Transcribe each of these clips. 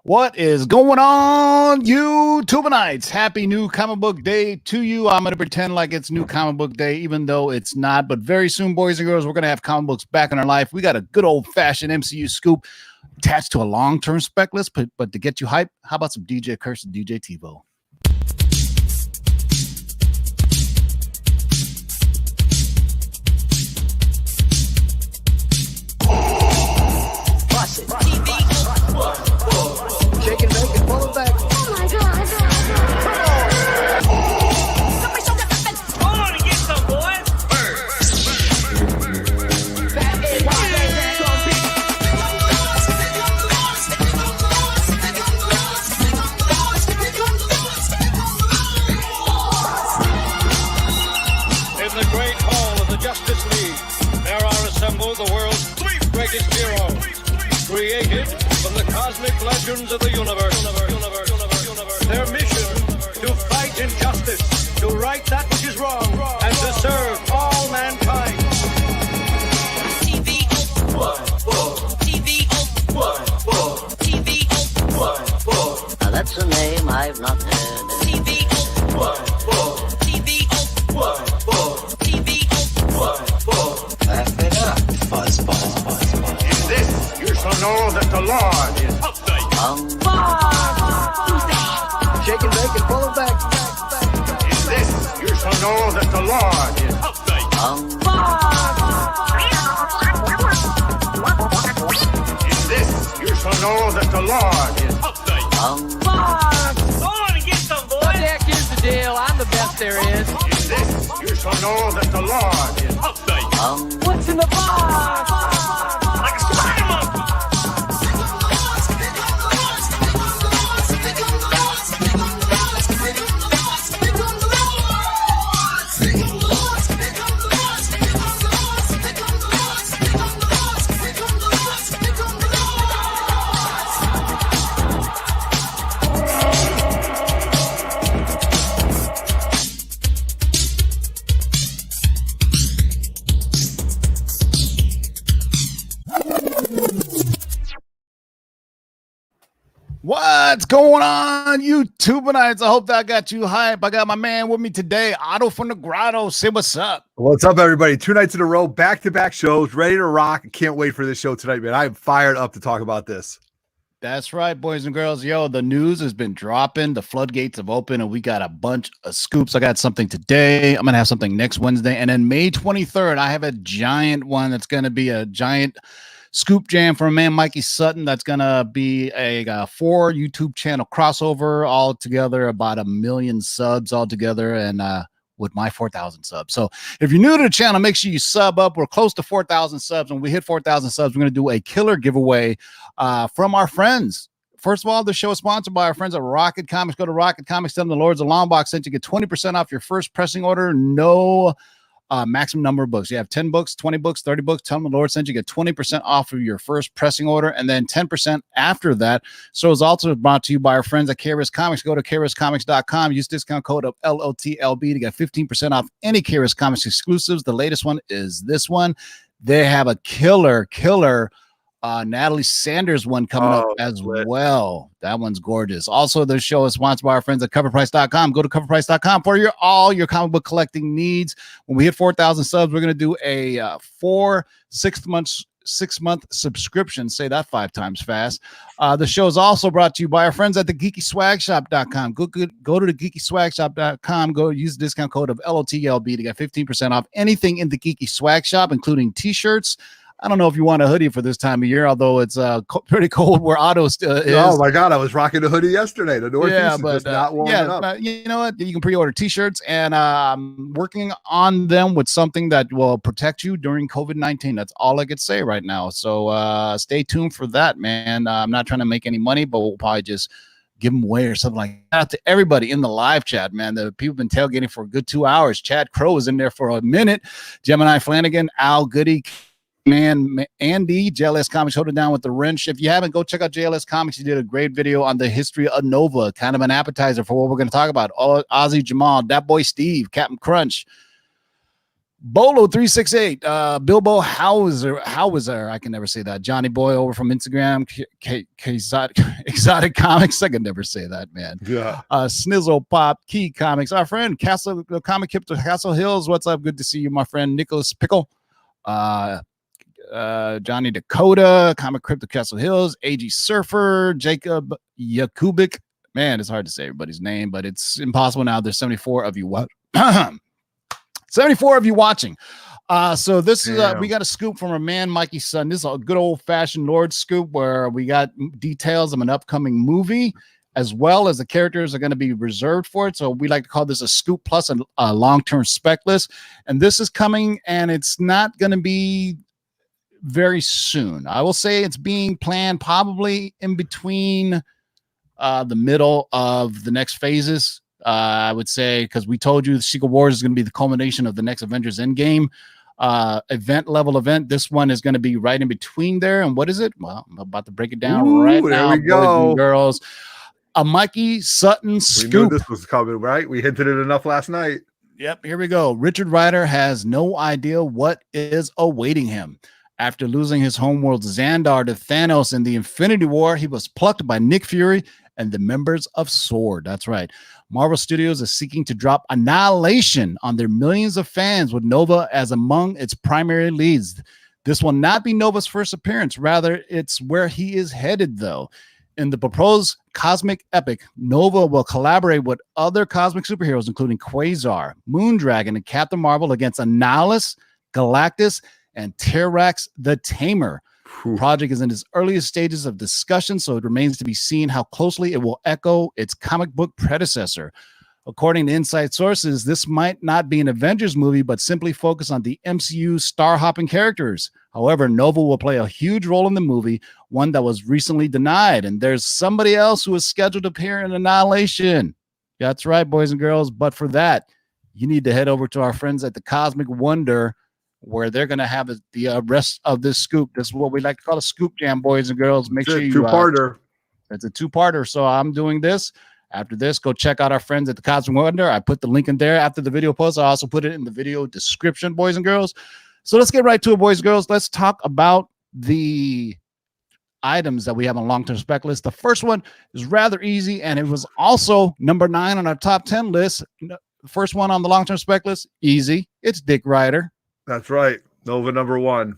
What is going on, YouTubenites? Happy New Comic Book Day to you. I'm going to pretend like it's New Comic Book Day, even though it's not. But very soon, boys and girls, we're going to have comic books back in our life. We got a good old-fashioned MCU scoop attached to a long-term spec list. But to get you hyped, how about some DJ Curse and DJ TiVo? Shake and make it, pull it back. Oh my God. Somebody show that weapon. Hold on and get some, boys. In the great hall of the Justice League, there are assembled the world's three greatest heroes, created from the cosmic legends of the universe. Their mission, to fight injustice, to right that which is wrong, and to serve all mankind. Now that's a name I've not heard. Laugh it up, fuzzball. In this, you shall know that the Lord is update. Shake and make it, pull it back. In this, you shall know that the Lord is update. In this, you shall know that the Lord is update. Hold on and get some, boys. What the heck is the deal? I'm the best there is. In this, you shall know that the Lord is update. What's in the box? Like a spider monkey. What's going on, YouTubenites? I hope that got you hype. I got my man with me today, Otto from the Grotto. Say what's up. What's up, everybody? 2 nights in a row, back-to-back shows, ready to rock. Can't wait for this show tonight, man. I am fired up to talk about this. That's right, boys and girls. Yo, the news has been dropping. The floodgates have opened, and we got a bunch of scoops. I got something today. I'm going to have something next Wednesday. And then May 23rd, I have a giant one that's going to be a giant scoop jam from a man, Mikey Sutton. That's going to be a 4 YouTube channel crossover all together, about 1 million subs all together, and with my 4,000 subs. So if you're new to the channel, make sure you sub up. We're close to 4,000 subs. When we hit 4,000 subs, we're going to do a killer giveaway from our friends. First of all, the show is sponsored by our friends at Rocket Comics. Go to Rocket Comics, tell them the Lords of Long Box sent you, get 20% off your first pressing order. No maximum number of books. You have 10 books, 20 books, 30 books. Tell them the Lord sent you, get 20% off of your first pressing order, and then 10% after that. So it's also brought to you by our friends at KRS Comics. Go to KRScomics.com. Use discount code of LOTLB to get 15% off any KRS Comics exclusives. The latest one is this one. They have a killer Natalie Sanders one coming up as well. That one's gorgeous. Also, the show is sponsored by our friends at CovrPrice.com. Go to CovrPrice.com for all your comic book collecting needs. When we hit 4,000 subs, we're going to do a 6-month subscription. Say that 5 times fast. The show is also brought to you by our friends at the GeekySwagShop.com. Go to the GeekySwagShop.com. Go use the discount code of LOTLB to get 15% off anything in the Geeky Swag Shop, including t-shirts. I don't know if you want a hoodie for this time of year, although it's pretty cold where Otto is. Oh my God, I was rocking a hoodie yesterday. The Northeast is just not warming up. You know what? You can pre-order t-shirts, and working on them with something that will protect you during COVID-19. That's all I could say right now. So stay tuned for that, man. I'm not trying to make any money, but we'll probably just give them away or something like that to everybody in the live chat, man. The people have been tailgating for a good 2 hours. Chad Crow is in there for a minute. Gemini Flanagan, Al Goody, man, Andy, JLS Comics, hold it down with the wrench. If you haven't, go check out JLS Comics. He did a great video on the history of Nova, kind of an appetizer for what we're going to talk about. Ozzy Jamal, that boy Steve, Captain Crunch, Bolo 368, Bilbo Hauser, I can never say that. Johnny Boy over from Instagram, Exotic Comics, I can never say that, man. Yeah. Snizzle Pop, Key Comics, our friend Castle Comic Kip to Castle Hills. What's up? Good to see you, my friend Nicholas Pickle. Johnny Dakota, Comic Crypto Castle Hills, AG Surfer, Jacob Yakubik. Man, it's hard to say everybody's name, but it's impossible now. There's 74 of you. What? 74 of you watching. So this is we got a scoop from our man Mikey Sutton. This is a good old-fashioned Lord scoop where we got details of an upcoming movie, as well as the characters are going to be reserved for it. So we like to call this a scoop plus a long-term spec list. And this is coming, and it's not going to be very soon. I will say it's being planned probably in between the middle of the next phases. I would say, because we told you the Secret Wars is going to be the culmination of the next Avengers Endgame event. This one is going to be right in between there. And what is it? Well, I'm about to break it down right now. There we go. Boys and girls. A Mikey Sutton scoop. We knew this was coming, right? We hinted it enough last night. Yep, here we go. Richard Rider has no idea what is awaiting him. After losing his homeworld Xandar to Thanos in the Infinity War, he was plucked by Nick Fury and the members of SWORD. That's right. Marvel Studios is seeking to drop Annihilation on their millions of fans with Nova as among its primary leads. This will not be Nova's first appearance. Rather, it's where he is headed, though. In the proposed cosmic epic, Nova will collaborate with other cosmic superheroes, including Quasar, Moondragon, and Captain Marvel against Annihilus, Galactus, and Terrax the Tamer. The project is in its earliest stages of discussion, so it remains to be seen how closely it will echo its comic book predecessor. According to inside sources, this might not be an Avengers movie, but simply focus on the MCU star-hopping characters. However, Nova will play a huge role in the movie, one that was recently denied, and there's somebody else who is scheduled to appear in Annihilation. That's right, boys and girls, but for that, you need to head over to our friends at the Cosmic Wonder, where they're going to have the rest of this scoop. This is what we like to call a scoop jam, boys and girls. Make sure you two-parter. It's a two-parter. So I'm doing this. After this, go check out our friends at the Cosmic Wonder. I put the link in there after the video post. I also put it in the video description, boys and girls. So let's get right to it, boys and girls. Let's talk about the items that we have on long-term spec list. The first one is rather easy, and it was also number 9 on our top 10 list. The first one on the long-term spec list, easy. It's Dick Ryder. That's right. Nova number 1.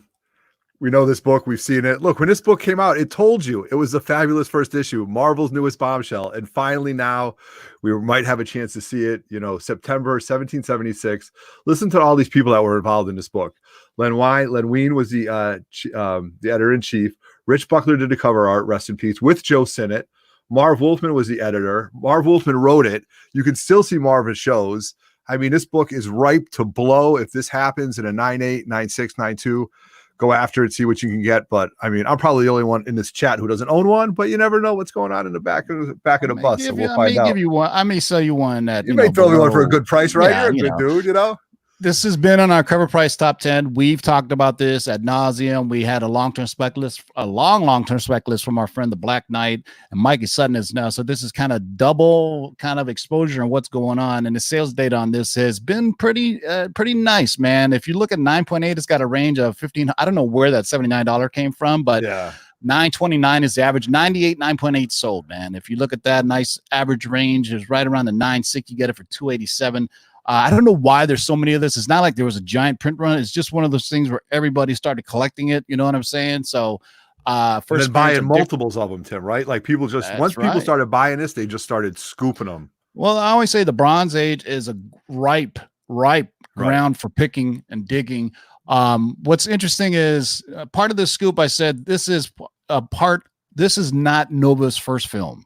We know this book. We've seen it. Look, when this book came out, it told you it was a fabulous first issue, Marvel's newest bombshell. And finally now we might have a chance to see it, September 1776. Listen to all these people that were involved in this book. Len Wein was the editor-in-chief. Rich Buckler did the cover art, rest in peace, with Joe Sinnott. Marv Wolfman was the editor. Marv Wolfman wrote it. You can still see Marv at shows. I mean, this book is ripe to blow. If this happens in a 9.8, 9.6, 9.2, go after it, see what you can get. But I mean, I'm probably the only one in this chat who doesn't own one, but you never know what's going on in the back of the bus. So we'll find out. Give you one. I may sell you one that you may throw me one for a good price, right? Yeah, you're a good dude, This has been on our CovrPrice top 10. We've talked about this ad nauseum. We had a long-term spec list, a long-term spec list from our friend the Black Knight, and Mikey Sutton is now. So this is kind of double kind of exposure on what's going on. And the sales data on this has been pretty nice, man. If you look at 9.8, it's got a range of 15. I don't know where that $79 came from, but yeah. 929 is the average. 98, 9.8 sold, man. If you look at that nice average range, is right around the 9.6. You get it for 287. I don't know why there's so many of this. It's not like there was a giant print run. It's just one of those things where everybody started collecting it. You know what I'm saying? So first buying multiples of them, Tim, right? Like people just, people started buying this, they just started scooping them. Well, I always say the Bronze Age is a ripe ground for picking and digging. What's interesting is part of the scoop, I said, this is not Nova's first film.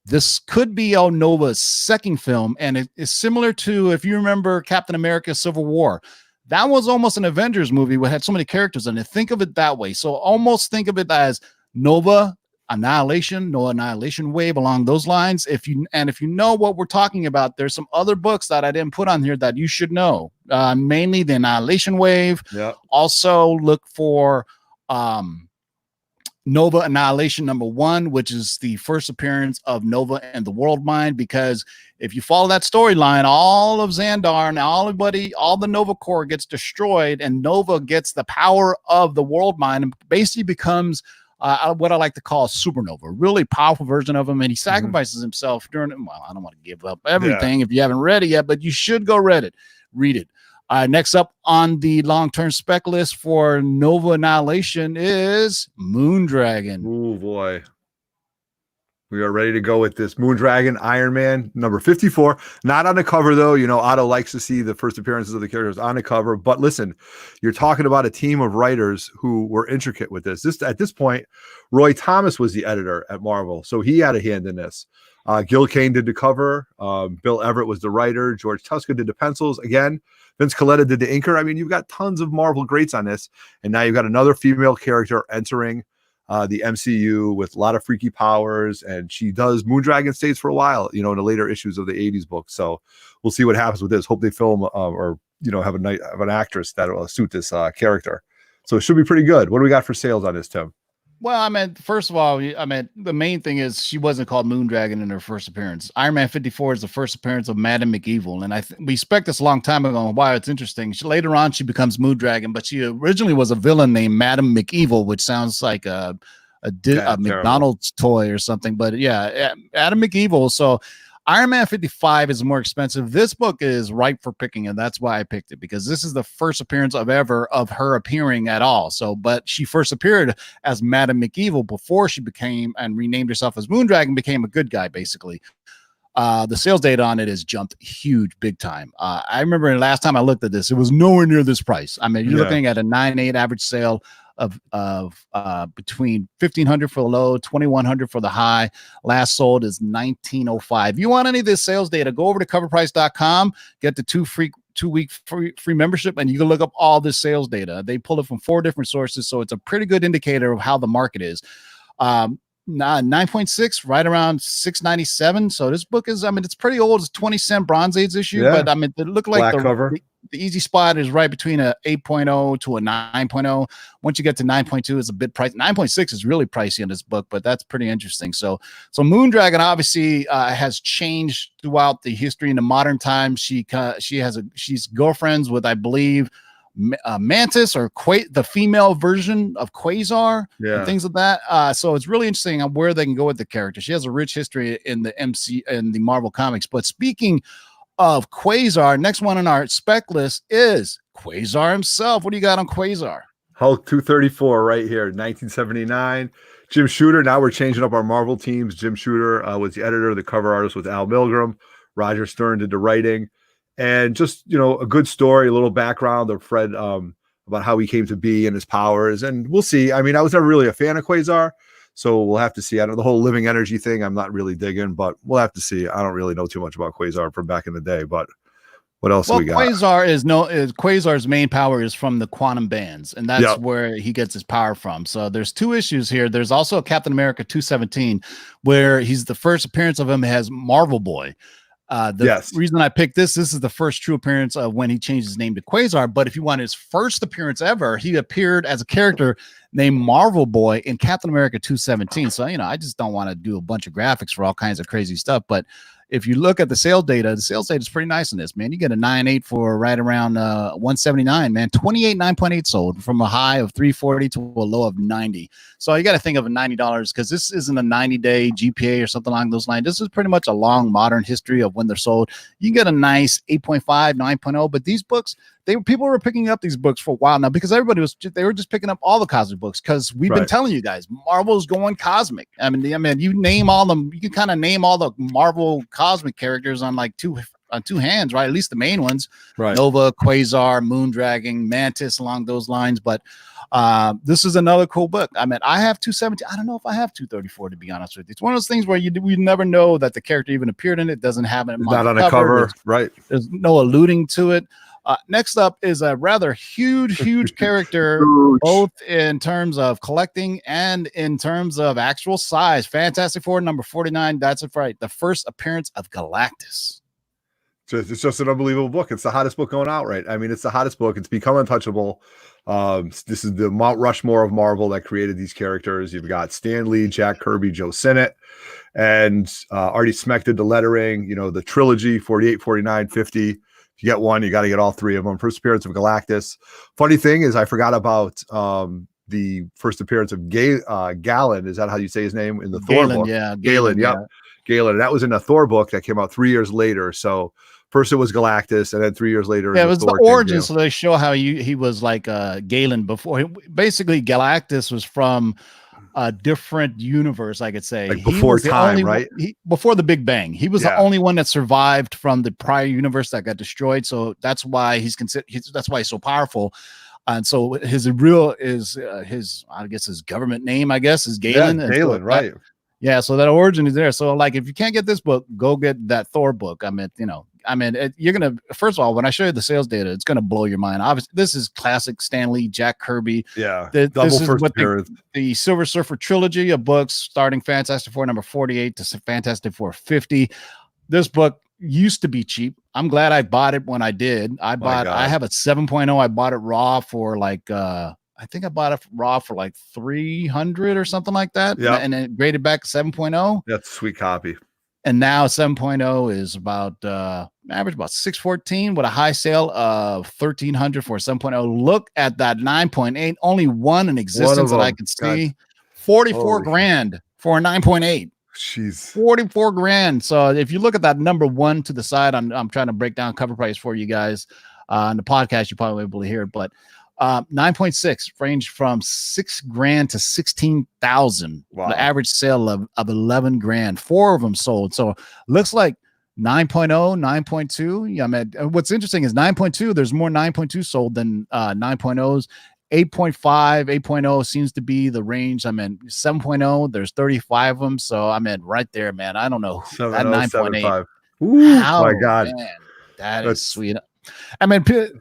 This could be Nova's second film, and it is similar to, if you remember, Captain America: Civil War. That was almost an Avengers movie that had so many characters in it. Think of it that way. So almost think of it as Nova, Annihilation, no Annihilation Wave, along those lines. If you know what we're talking about, there's some other books that I didn't put on here that you should know. Mainly the Annihilation Wave. Yeah. Also look for Nova Annihilation #1, which is the first appearance of Nova and the World Mind, because if you follow that storyline, all of Xandar and all the Nova Corps gets destroyed, and Nova gets the power of the World Mind and basically becomes what I like to call a supernova, a really powerful version of him, and he sacrifices himself during it. Well, I don't want to give up everything if you haven't read it yet, but you should go read it. Next up on the long-term spec list for Nova Annihilation is Moondragon. Oh boy. We are ready to go with this. Moondragon, Iron Man, number 54. Not on the cover, though. You know, Otto likes to see the first appearances of the characters on the cover. But listen, you're talking about a team of writers who were intricate with this. At this point, Roy Thomas was the editor at Marvel, so he had a hand in this. Gil Kane did the cover. Bill Everett was the writer. George Tuska did the pencils. Again, Vince Colletta did the inker. I mean, you've got tons of Marvel greats on this. And now you've got another female character entering the MCU with a lot of freaky powers. And she does Moondragon stays for a while, you know, in the later issues of the 80s book. So we'll see what happens with this. Hope they film or, you know, have an actress that will suit this character. So it should be pretty good. What do we got for sales on this, Tim? Well, I mean, first of all, the main thing is she wasn't called Moondragon in her first appearance. Iron Man 54 is the first appearance of Madame McEvil, and we spec this a long time ago. And why it's interesting. Later on, she becomes Moondragon, but she originally was a villain named Madame McEvil, which sounds like a McDonald's toy or something. But yeah, Madame McEvil. So Iron Man 55 is more expensive. This book is ripe for picking, and that's why I picked it, because this is the first appearance of her appearing at all. So, but she first appeared as Madame McEvil before she became and renamed herself as Moondragon, became a good guy, basically. The sales data on it has jumped huge, big time. I remember last time I looked at this, it was nowhere near this price. I mean, you're looking at a 9.8 average sale of between $1,500 for the low, $2,100 for the high. Last sold is $1,905. If you want any of this sales data, go over to CovrPrice.com, get the 2-week free membership, and you can look up all this sales data. They pull it from 4 different sources, so it's a pretty good indicator of how the market is. 9.6, right around $6.97. So this book is, I mean, it's pretty old. It's 20-cent Bronze Age issue, but I mean, it looked like the easy spot is right between a 8.0 to a 9.0. Once you get to 9.2, it's a bit pricey. 9.6 is really pricey in this book, but that's pretty interesting. So Moondragon obviously has changed throughout the history in the modern times. She's girlfriends with, I believe, Mantis or the female version of Quasar and things like that. So it's really interesting on where they can go with the character. She has a rich history in the Marvel comics. But speaking of Quasar, next one on our spec list is Quasar himself. What do you got on Quasar? Hulk 234 right here, 1979. Jim Shooter. Now we're changing up our Marvel teams. Jim Shooter was the editor. The cover artist was Al Milgrom. Roger Stern did the writing. And just, you know, a good story, a little background of Fred about how he came to be and his powers. And we'll see. I mean, I was never really a fan of Quasar, so we'll have to see. I don't know, the whole living energy thing, I'm not really digging, but we'll have to see. I don't really know too much about Quasar from back in the day, but what else do we got? Quasar's main power is from the quantum bands, and that's where he gets his power from. So there's 2 issues here. There's also Captain America 217, where he's the first appearance of him as Marvel Boy. The reason I picked this is the first true appearance of when he changed his name to Quasar. But if you want his first appearance ever, he appeared as a character named Marvel Boy in Captain America 217. So, you know, I just don't want to do a bunch of graphics for all kinds of crazy stuff. But if you look at the sales data is pretty nice in this, man. You get a 9.8 for right around 179, man. 9.8 sold from a high of 340 to a low of 90. So you got to think of a $90 because this isn't a 90-day GPA or something along those lines. This is pretty much a long modern history of when they're sold. You can get a nice 8.5, 9.0, but these books, people were picking up these books for a while now because they were just picking up all the cosmic books because we've been telling you guys Marvel's going cosmic. I mean, you name all them. You can kind of name all the Marvel cosmic characters on like two hands, right? At least the main ones, right? Nova, Quasar, Moondragon, Mantis, along those lines. But this is another cool book. I mean, I have 217. I don't know if I have 234 to be honest with you. It's one of those things where we never know that the character even appeared in it. Doesn't have it. Not on a cover, right? There's no alluding to it. Next up is a rather huge character, both in terms of collecting and in terms of actual size. Fantastic Four number 49. That's right. The first appearance of Galactus. It's just an unbelievable book. It's the hottest book going out, right? I mean, it's the hottest book. It's become untouchable. This is the Mount Rushmore of Marvel that created these characters. You've got Stan Lee, Jack Kirby, Joe Sinnott, and Artie Smek did the lettering. You know, the trilogy 48, 49, 50. If you get one, you got to get all three of them. First appearance of Galactus. Funny thing is, I forgot about the first appearance of Galen. Is that how you say his name in the Thor book? Yeah, Galen. Yep. Yeah. Galen. And that was in a Thor book that came out 3 years later. So first it was Galactus, and then 3 years later, it was the origin. So they show how he was like Galen before. Basically, Galactus was from a different universe, I could say, like before time, right? Before the Big Bang. He was the only one that survived from the prior universe that got destroyed. So that's why he's considered. That's why he's so powerful. And so his real is his, I guess, his government name, I guess, is Galen. Yeah, Galen, so right? Yeah, so that origin is there. So, like, if you can't get this book, go get that Thor book. I mean, you're gonna, first of all, when I show you the sales data, it's gonna blow your mind. Obviously, this is classic Stan Lee, Jack Kirby. Yeah, this is what the Silver Surfer trilogy of books, starting Fantastic Four number 48 to Fantastic Four 50. This book used to be cheap. I'm glad I bought it when I did. I have a 7.0. I bought it raw for like I think I bought it raw for like 300 or something like that. Yeah. And then graded back 7.0. That's a sweet copy. And now 7.0 is about average about 614 with a high sale of 1,300 for 7.0. Look at that 9.8. Only one in existence that I can see. God. 44 grand for a 9.8. Jeez. 44 grand. So if you look at that number one to the side, I'm trying to break down cover price for you guys on the podcast. You probably won't be able to hear it, but 9.6 range from 6 grand to 16,000. Wow. The average sale of 11 grand. 4 of them sold. So looks like 9.0, 9.2. Yeah, man. What's interesting is 9.2. There's more 9.2 sold than 9.0s. 8.5, 8.0 seems to be the range. 7.0. There's 35 of them. So right there, man. I don't know. That 9.8. Oh my God, man, that's sweet.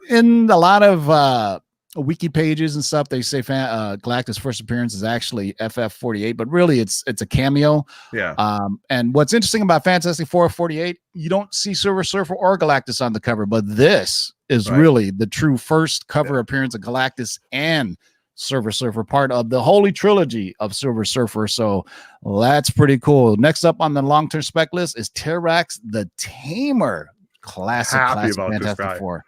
In a lot of wiki pages and stuff, they say Galactus' first appearance is actually FF48, but really it's a cameo. Yeah. And what's interesting about Fantastic Four 48, you don't see Silver Surfer or Galactus on the cover, but this is really the true first cover appearance of Galactus and Silver Surfer, part of the holy trilogy of Silver Surfer. So that's pretty cool. Next up on the long-term spec list is Terrax the Tamer. Classic Fantastic Four.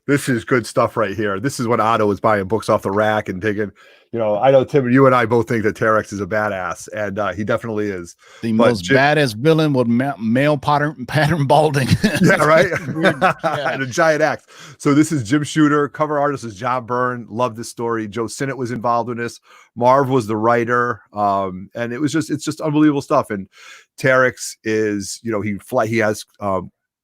This is good stuff right here. This is when Otto was buying books off the rack and taking, I know, Tim, you and I both think that Terrax is a badass, and he definitely is. The most badass villain with male pattern balding. Yeah, right? And a giant axe. So this is Jim Shooter. Cover artist is John Byrne. Love this story. Joe Sinnott was involved in this. Marv was the writer. And it's just unbelievable stuff. And Terrax is, he has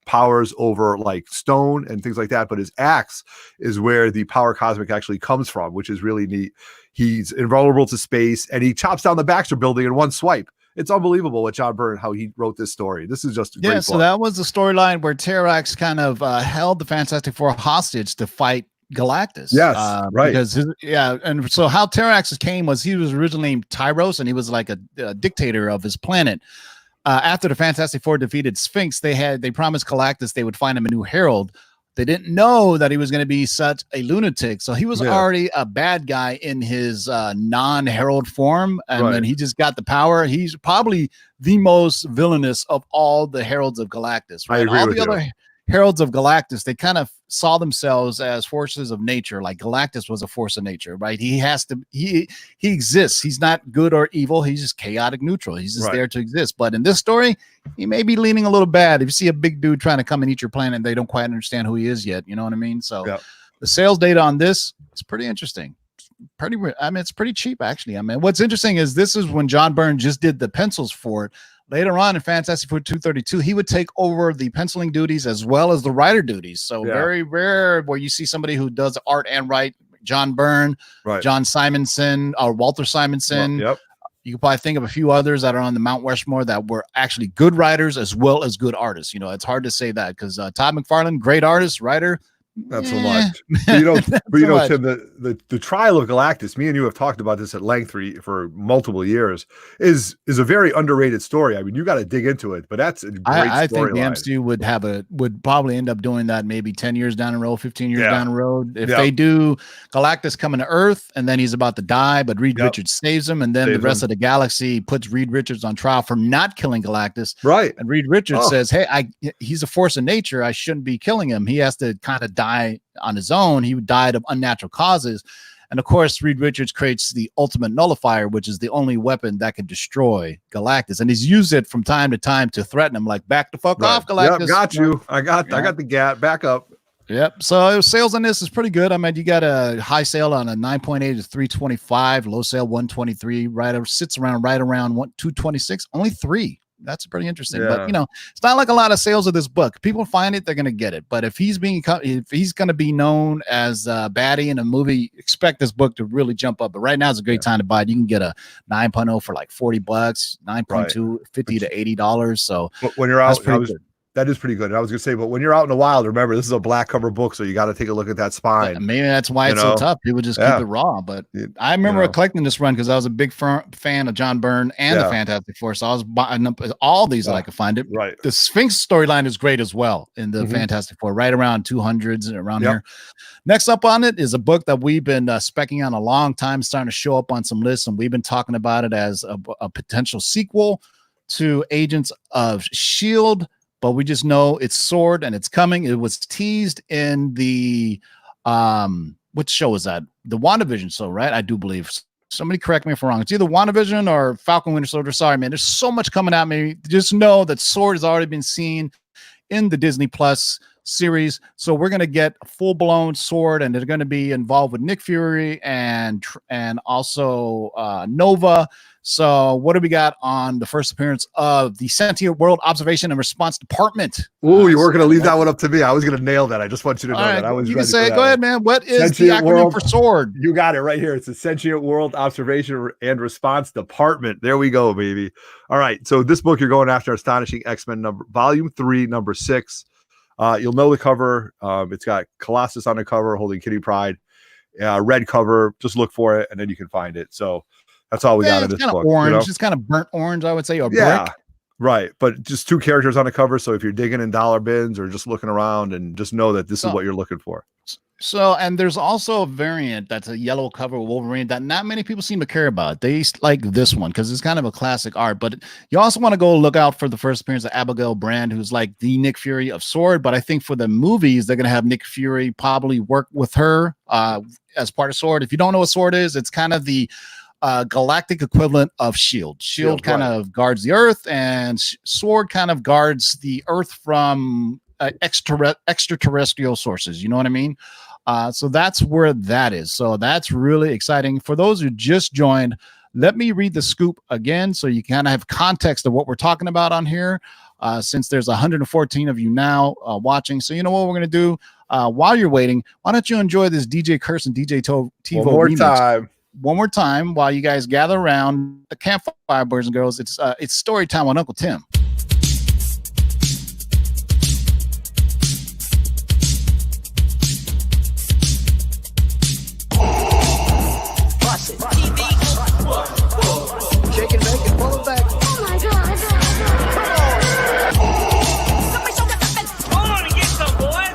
powers over like stone and things like that, but his axe is where the power cosmic actually comes from, which is really neat. He's invulnerable to space, and he chops down the Baxter building in one swipe. It's unbelievable what John Byrne, how he wrote this story. This is just a great book. So that was the storyline where Terrax kind of held the Fantastic Four hostage to fight Galactus. Yes, right. Because and so how Terrax came was he was originally named Tyros, and he was like a dictator of his planet. After the Fantastic Four defeated Sphinx, they promised Galactus they would find him a new herald. They didn't know that he was going to be such a lunatic. So he was already a bad guy in his non-herald form. And then he just got the power. He's probably the most villainous of all the heralds of Galactus. Right? I agree all with the you. other heralds of Galactus, they kind of saw themselves as forces of nature. Like Galactus was a force of nature, right? He exists. He's not good or evil. He's just chaotic neutral. He's just there to exist. But in this story, he may be leaning a little bad. If you see a big dude trying to come and eat your planet, they don't quite understand who he is yet. You know what I mean? So the sales data on this is pretty interesting. It's pretty cheap, actually. What's interesting is this is when John Byrne just did the pencils for it. Later on in Fantastic Four 232, he would take over the penciling duties as well as the writer duties. So very rare where you see somebody who does art and write. John Byrne, John Simonson, or Walter Simonson. Well, you could probably think of a few others that are on the Mount Rushmore that were actually good writers as well as good artists. It's hard to say that because Todd McFarlane, great artist, writer, Not so much. But So much. Tim, the Trial of Galactus, me and you have talked about this at length for multiple years, is a very underrated story. I mean, you got to dig into it, but that's a great I think the storyline. MCU would probably end up doing that maybe 10 years down the road, 15 years Yeah. down the road. If they do Galactus coming to Earth and then he's about to die, but Reed Richards saves him, and then the rest of the galaxy puts Reed Richards on trial for not killing Galactus. Right. And Reed Richards says, hey, he's a force of nature. I shouldn't be killing him. He has to kind of die on his own. He died of unnatural causes. And of course, Reed Richards creates the ultimate nullifier, which is the only weapon that can destroy Galactus. And he's used it from time to time to threaten him, like, back the fuck off, Galactus. Yep, got you. I got the GAT. Back up. Yep. So sales on this is pretty good. I mean, you got a high sale on a 9.8 to 325, low sale 123, sits around right around 226, only 3. That's pretty interesting. Yeah. But it's not like a lot of sales of this book. People find it, they're going to get it. But if he's going to be known as a baddie in a movie, expect this book to really jump up. But right now is a great time to buy it. You can get a 9.0 for like $40, 9.2, $50 to $80. So when you're out, pretty good. That is pretty good. And I was going to say, but when you're out in the wild, remember, this is a black cover book, so you got to take a look at that spine. Maybe that's why it's so tough. People just keep it raw. But I remember collecting this run because I was a big fan of John Byrne and the Fantastic Four. So I was buying up all these that I could find. It. Right. The Sphinx storyline is great as well in the Fantastic Four, right around 200s and around here. Next up on it is a book that we've been specking on a long time, starting to show up on some lists, and we've been talking about it as a potential sequel to Agents of S.H.I.E.L.D., but we just know it's Sword and it's coming. It was teased in the what show is that? The WandaVision show, right? I do believe. Somebody correct me if I'm wrong. It's either WandaVision or Falcon Winter Soldier. Sorry, man. There's so much coming at me. Just know that Sword has already been seen in the Disney Plus series. So we're going to get a full-blown Sword, and they're going to be involved with Nick Fury and also Nova. So what do we got on the first appearance of the Sentient World Observation and Response Department? Oh, you weren't going to leave that one up to me. I was going to nail that. I just want you to know that. I was. You can say it. Go ahead, man. What is the acronym for Sword? You got it right here. It's the Sentient World Observation and Response Department. There we go, baby. All right. So this book you're going after, Astonishing X-Men Volume 3, number 6. You'll know the cover. It's got Colossus on the cover holding Kitty Pryde. Red cover. Just look for it, and then you can find it. So that's all we got in this book. Orange. It's kind of burnt orange, I would say, or brick. Right. But just 2 characters on the cover. So if you're digging in dollar bins or just looking around, and just know that this is what you're looking for. So, and there's also a variant that's a yellow cover Wolverine that not many people seem to care about. They like this one because it's kind of a classic art, but you also want to go look out for the first appearance of Abigail Brand, who's like the Nick Fury of Sword. But I think for the movies, they're going to have Nick Fury probably work with her as part of Sword. If you don't know what Sword is, it's kind of the galactic equivalent of S.H.I.E.L.D. S.H.I.E.L.D. kind of guards the Earth, and Sword kind of guards the Earth from extraterrestrial sources. You know what I mean? So that's where that is. So that's really exciting. For those who just joined, let me read the scoop again so you kind of have context of what we're talking about on here, since there's 114 of you now watching. So you know what we're going to do while you're waiting? Why don't you enjoy this DJ Curse and DJ TiVo remix one more time while you guys gather around the campfire, boys and girls. It's story time on Uncle Tim. Shake and bake and pull it back. Oh my God. Somebody show that weapon. Hold on and get some, boys.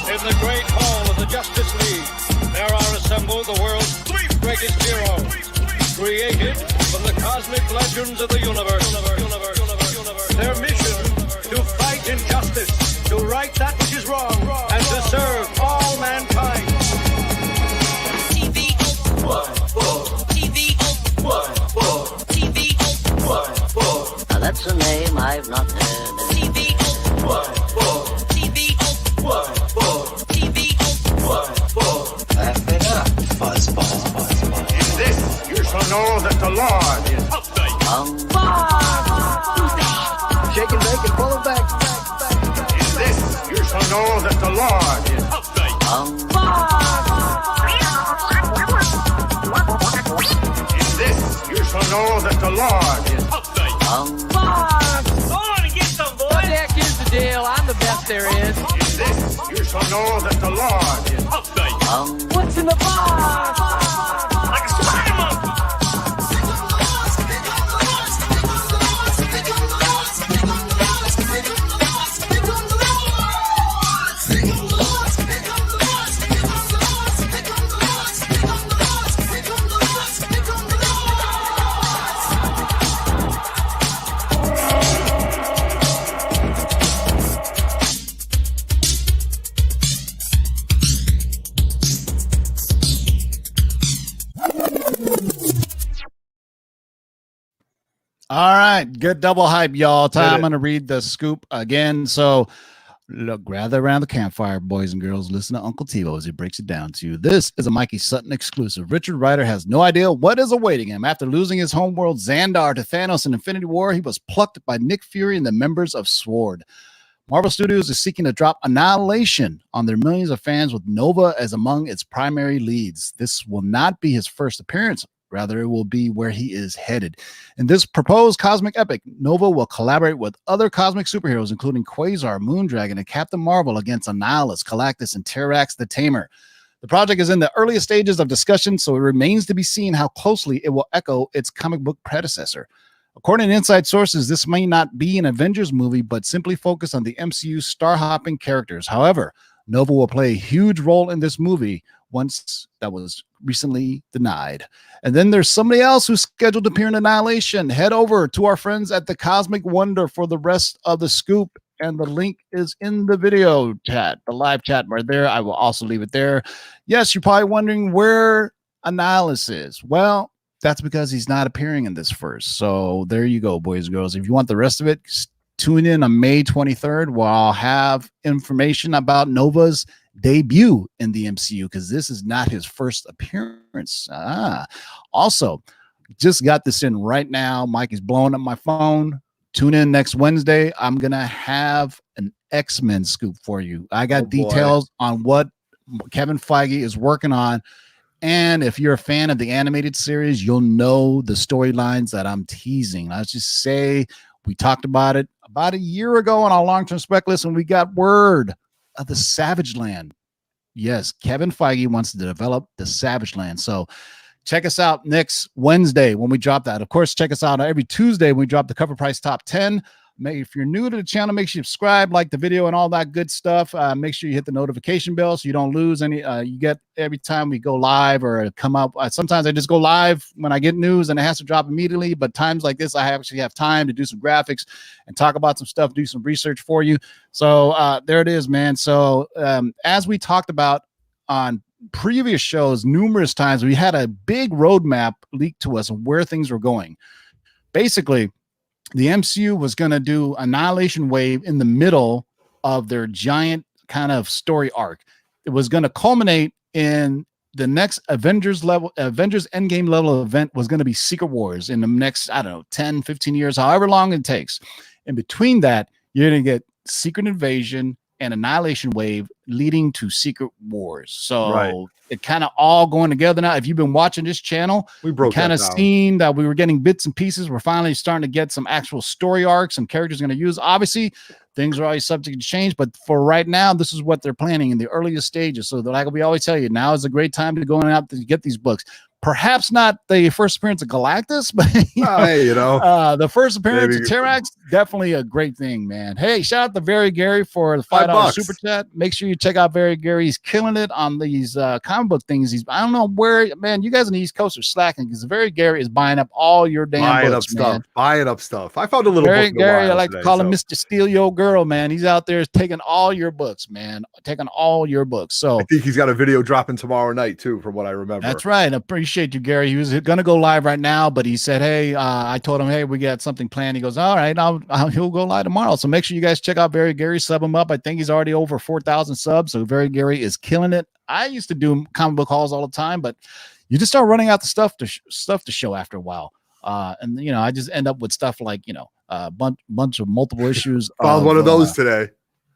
In the great hall of the Justice League, there are assembled the world's 3 greatest heroes, created from the cosmic legends of the universe. Their mission, to fight injustice, to right that which is wrong, and to serve all mankind. Now that's a name I've not heard. Laugh it up, buzz. In this, you shall know that the Lord is upright. Shake and bake and pull it back. In this, you shall know that the Lord is upright. know that the Lord is Come on and get some, boys. Jack, here's the deal. I'm the best there is. in this. You shall know that the Lord is What's in the box? Like a spider monkey. All right, good double hype, y'all. Hit it. I'm gonna read the scoop again. So look, gather around the campfire, boys and girls. Listen to Uncle Tebow as he breaks it down to you. This is a Mikey Sutton exclusive. Richard Rider has no idea what is awaiting him. After losing his homeworld Xandar to Thanos in Infinity War, he was plucked by Nick Fury and the members of SWORD. Marvel Studios is seeking to drop Annihilation on their millions of fans with Nova as among its primary leads. This will not be his first appearance. Rather, it will be where he is headed. In this proposed cosmic epic, Nova will collaborate with other cosmic superheroes, including Quasar, Moondragon, and Captain Marvel against Annihilus, Galactus, and Terrax the Tamer. The project is in the earliest stages of discussion, so it remains to be seen how closely it will echo its comic book predecessor. According to inside sources, this may not be an Avengers movie, but simply focus on the MCU star-hopping characters. However, Nova will play a huge role in this movie, once that was recently denied. And then there's somebody else who's scheduled to appear in Annihilation. Head over to our friends at the Cosmic Wonder for the rest of the scoop, and the link is in the video chat, the live chat right there. I will also leave it there. Yes, you're probably wondering where Annihilus is. Well, that's because he's not appearing in this first. So there you go, boys and girls. If you want the rest of it, tune in on May 23rd, where I'll have information about Nova's debut in the MCU, because this is not his first appearance. Also, just got this in right now. Mike is blowing up my phone. Tune in next Wednesday. I'm gonna have an X-Men scoop for you. I got details on what Kevin Feige is working on, and if you're a fan of the animated series, you'll know the storylines that I'm teasing. Let's just say we talked about it about a year ago on our long-term spec list, and we got word of the Savage Land. Yes, Kevin Feige wants to develop the Savage Land. So check us out next Wednesday when we drop that. Of course, check us out every Tuesday when we drop the CovrPrice Top 10. If you're new to the channel, make sure you subscribe, like the video, and all that good stuff. Make sure you hit the notification bell so you don't lose any. You get every time we go live or come up. Sometimes I just go live when I get news and it has to drop immediately. But times like this, I actually have time to do some graphics and talk about some stuff, do some research for you. So there it is, man. So as we talked about on previous shows numerous times, we had a big roadmap leaked to us of where things were going. Basically, the MCU was going to do Annihilation Wave in the middle of their giant kind of story arc. It was going to culminate in the next Avengers Endgame level event was going to be Secret Wars in the next, I don't know, 10, 15 years, however long it takes. In between that, you're going to get Secret Invasion and Annihilation Wave leading to Secret Wars. So it kind of all going together now. If you've been watching this channel, we broke kind of seen that we were getting bits and pieces. We're finally starting to get some actual story arcs and characters going to use. Obviously, things are always subject to change, but for right now, this is what they're planning in the earliest stages. So like we always tell you, now is a great time to go out to get these books. Perhaps not the first appearance of Galactus, but the first appearance of Terrax, definitely a great thing, man. Hey, shout out to Very Gary for the $5 super chat. Make sure you check out Very Gary. He's killing it on these comic book things. I don't know where, man, you guys on the East Coast are slacking because Very Gary is buying up all your damn books, buying up stuff. I found a little Very book Gary, I like to call him Mr. Steal Your Girl, man. He's out there taking all your books, man. Taking all your books. So I think he's got a video dropping tomorrow night too, from what I remember. That's right. I appreciate you, Gary. He was going to go live right now, but he said, hey, I told him, hey, we got something planned. He goes, all right, he'll go live tomorrow. So make sure you guys check out Very Gary, sub him up. I think he's already over 4,000 subs. So Very Gary is killing it. I used to do comic book hauls all the time, but you just start running out the stuff to show after a while. And I just end up with stuff like, a bunch of multiple issues. Found one of those today.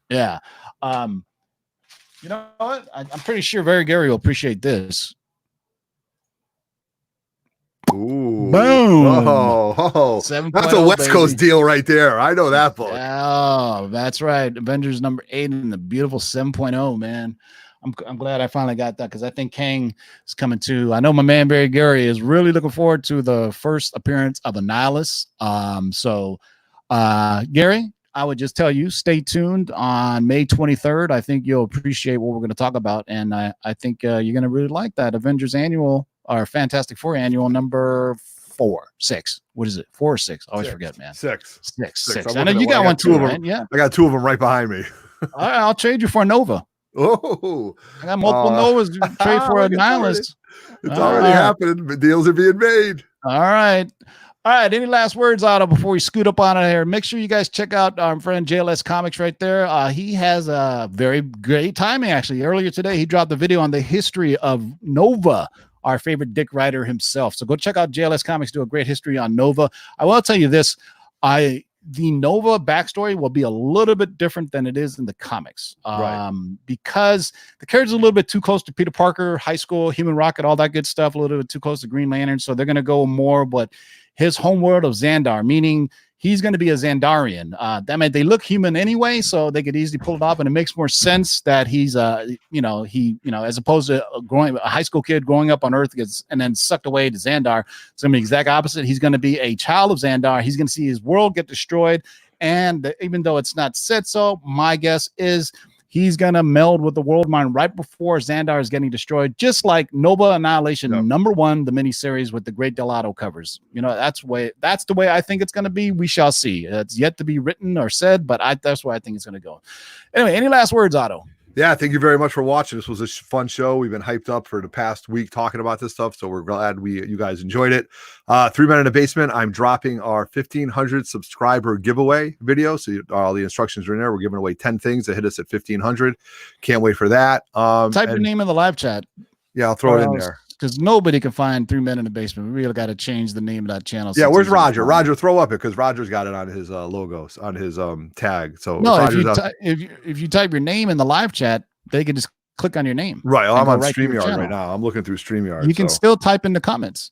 Yeah. You know what? I'm pretty sure Very Gary will appreciate this. Ooh. Boom. Oh, 7.0, that's a West Coast baby. deal right there. I know that book. Oh, that's right. Avengers number 8 and the beautiful 7.0, man. I'm glad I finally got that because I think Kang is coming too. I know my man Barry Gary is really looking forward to the first appearance of Annihilus. Gary, I would just tell you, stay tuned on May 23rd. I think you'll appreciate what we're going to talk about, and I think you're going to really like that Avengers annual or Fantastic Four annual number 6. What is it? 4 or 6? I always forget, man. 6. 6. I know you got one too, right? Yeah. I got 2 of them right behind me. All right, I'll trade you for a Nova. Oh, I got multiple Novas to trade for a Nihilist. It's already happening. The deals are being made. All right. Any last words, Otto, before we scoot up on it here? Make sure you guys check out our friend JLS Comics right there. He has a very great timing, actually. Earlier today, he dropped a video on the history of Nova, our favorite Dick Ryder himself. So go check out JLS Comics, do a great history on Nova. I will tell you this. The Nova backstory will be a little bit different than it is in the comics, because the character's a little bit too close to Peter Parker, high school, Human Rocket, all that good stuff, a little bit too close to Green Lantern. So they're going to go more, but his homeworld of Xandar, meaning he's going to be a Xandarian. That meant they look human anyway, so they could easily pull it off, and it makes more sense that he's as opposed to a high school kid growing up on Earth and then sucked away to Xandar. It's going to be the exact opposite. He's going to be a child of Xandar. He's going to see his world get destroyed, and even though it's not said so, my guess is he's going to meld with the world mind right before Xandar is getting destroyed, just like Nova Annihilation number 1, the miniseries with the great Delato covers. That's the way I think it's going to be. We shall see. It's yet to be written or said, but that's where I think it's going to go. Anyway, any last words, Otto? Yeah, thank you very much for watching. This was a fun show. We've been hyped up for the past week talking about this stuff, so we're glad you guys enjoyed it. 3 Men in the Basement, I'm dropping our 1,500 subscriber giveaway video. So all the instructions are in there. We're giving away 10 things that hit us at 1,500. Can't wait for that. Type your name in the live chat. Yeah, I'll throw it in there. Because nobody can find 3 Men in the Basement. We really got to change the name of that channel. Yeah, where's Roger? Roger, throw up it because Roger's got it on his logos, on his tag. So no, if you type your name in the live chat, they can just click on your name. Right. I'm on StreamYard right now. I'm looking through StreamYard. You can still type in the comments.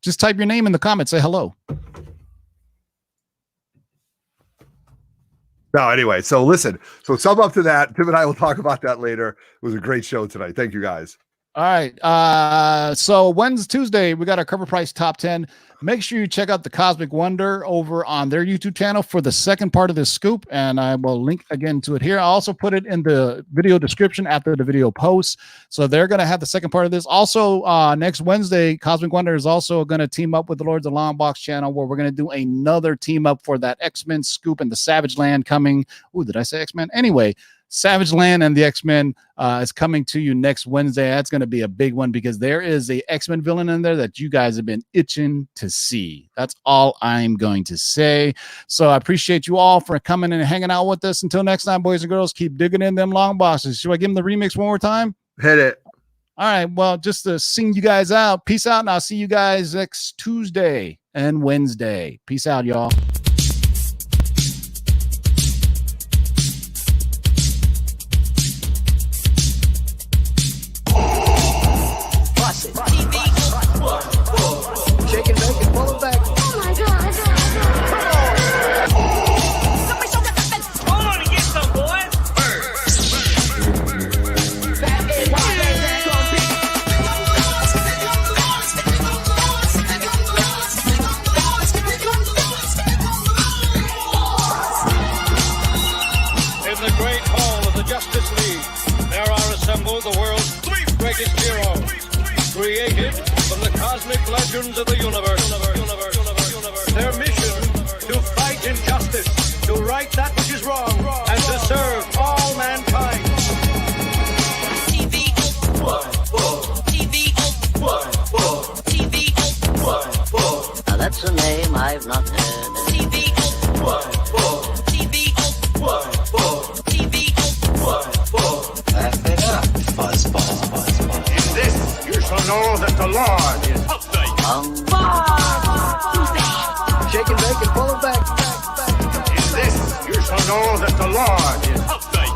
Just type your name in the comments. Say hello. No, anyway. So listen. So sum up to that. Tim and I will talk about that later. It was a great show tonight. Thank you, guys. All right. So Tuesday, we got our CovrPrice top 10. Make sure you check out the Cosmic Wonder over on their YouTube channel for the second part of this scoop, and I will link again to it here. I also put it in the video description after the video posts. So they're going to have the second part of this. Also, next Wednesday, Cosmic Wonder is also going to team up with the Lords of Long Box channel, where we're going to do another team up for that X-Men scoop and the Savage Land coming. Ooh, did I say X-Men? Anyway, Savage Land and the X-Men is coming to you next Wednesday. That's going to be a big one because there is a X-Men villain in there that you guys have been itching to see. That's all I'm going to say. So I appreciate you all for coming and hanging out with us. Until next time, boys and girls, keep digging in them long boxes. Should I give them the remix one more time? Hit it. All right. Well, just to sing you guys out. Peace out, and I'll see you guys next Tuesday and Wednesday. Peace out, y'all. Shake and bake and pull it back. Oh my God. Somebody show that fence. Hold on and get some, boys. In the great hall of the Justice League, there are assembled the world's 3 greatest heroes, created from the cosmic legends of the universe. Their mission, to fight injustice, to right that which is wrong, and to serve all mankind. Now that's a name I've not heard. Laugh it up, fuzzball. In this, you shall know that the Lord is upright. Shake and bake and pull it back. In this, you shall know that the Lord is upright.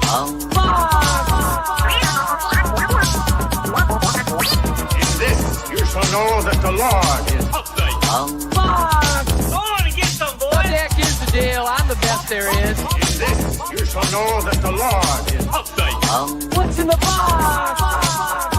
In this, you shall shall know that the Lord is Box! Go on and get some, boys! What the heck is the deal? I'm the best there is. in this. You shall know that the Lord is What's in the box?